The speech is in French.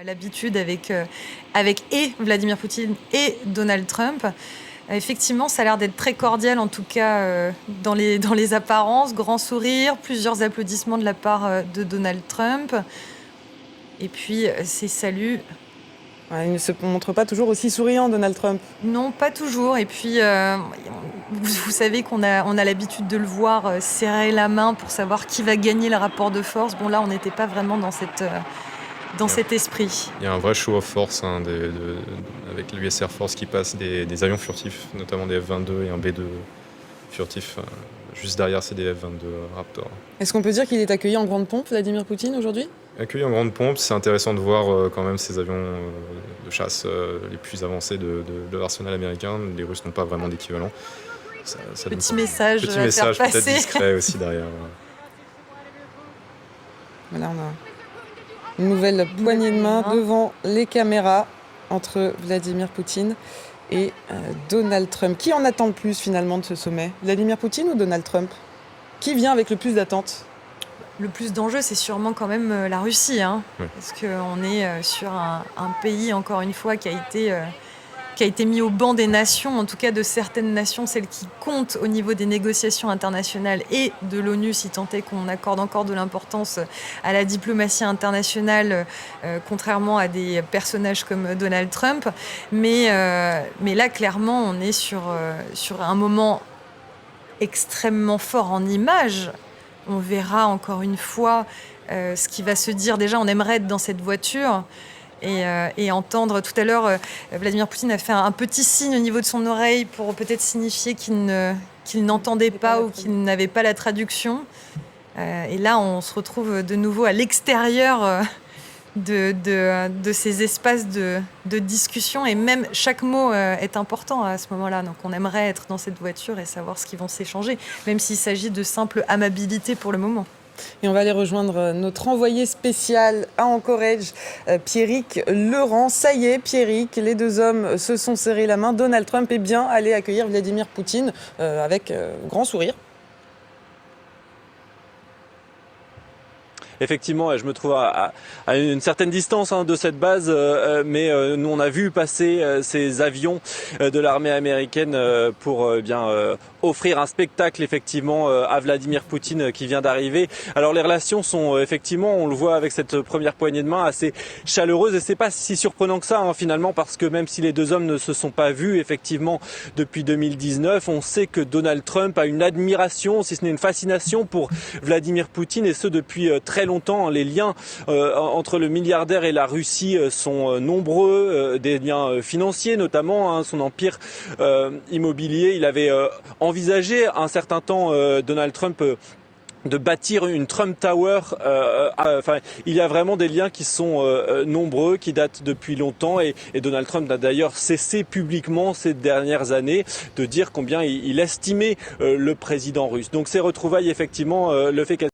L'habitude avec et Vladimir Poutine et Donald Trump. Effectivement, ça a l'air d'être très cordial, en tout cas dans les apparences. Grand sourire, plusieurs applaudissements de la part de Donald Trump. Et puis, ces saluts. Ouais, il ne se montre pas toujours aussi souriant, Donald Trump. Non, pas toujours. Et puis, vous savez qu'on a l'habitude de le voir serrer la main pour savoir qui va gagner le rapport de force. Bon, là, on n'était pas vraiment dans cet esprit. Il y a un vrai show of force avec l'US Air Force qui passe des avions furtifs, notamment des F-22 et un B-2 furtif. Juste derrière, c'est des F-22 Raptor. Est-ce qu'on peut dire qu'il est accueilli en grande pompe, Vladimir Poutine, aujourd'hui ? Accueilli en grande pompe, c'est intéressant de voir quand même ces avions de chasse les plus avancés de l'arsenal américain. Les Russes n'ont pas vraiment d'équivalent. Petit message peut-être passer. discret aussi derrière. Voilà, on a une nouvelle poignée de main devant les caméras entre Vladimir Poutine et Donald Trump. Qui en attend le plus finalement de ce sommet ? Vladimir Poutine ou Donald Trump ? Qui vient avec le plus d'attentes ? Le plus d'enjeux, c'est sûrement quand même la Russie, hein, Oui. parce qu'on est sur un pays, encore une fois, qui a été mis au banc des nations, en tout cas de certaines nations, celles qui comptent au niveau des négociations internationales et de l'ONU, si tant est qu'on accorde encore de l'importance à la diplomatie internationale, contrairement à des personnages comme Donald Trump. Mais là, clairement, on est sur un moment extrêmement fort en images. On verra encore une fois ce qui va se dire. Déjà, on aimerait être dans cette voiture et entendre. Tout à l'heure, Vladimir Poutine a fait un petit signe au niveau de son oreille pour peut-être signifier qu'il n'entendait pas ou qu'il n'avait pas la traduction. Et là, on se retrouve de nouveau à l'extérieur de ces espaces de discussion. Et même chaque mot est important à ce moment-là. Donc on aimerait être dans cette voiture et savoir ce qu'ils vont s'échanger, même s'il s'agit de simple amabilité pour le moment. Et on va aller rejoindre notre envoyé spécial à Anchorage, Pierrick Leurent. Ça y est, Pierrick, les deux hommes se sont serrés la main. Donald Trump est bien allé accueillir Vladimir Poutine avec grand sourire. Effectivement, je me trouve à une certaine distance de cette base, mais nous on a vu passer ces avions de l'armée américaine pour offrir un spectacle effectivement à Vladimir Poutine qui vient d'arriver. Alors les relations sont effectivement, on le voit avec cette première poignée de main, assez chaleureuses et c'est pas si surprenant que ça finalement, parce que même si les deux hommes ne se sont pas vus effectivement depuis 2019, on sait que Donald Trump a une admiration, si ce n'est une fascination pour Vladimir Poutine, et ce depuis très longtemps. Les liens entre le milliardaire et la Russie sont nombreux, des liens financiers notamment, son empire immobilier. Il avait envisagé un certain temps, Donald Trump, de bâtir une Trump Tower. Il y a vraiment des liens qui sont nombreux, qui datent depuis longtemps, et Donald Trump n'a d'ailleurs cessé publiquement ces dernières années de dire combien il estimait le président russe. Donc ces retrouvailles, effectivement, le fait qu'elles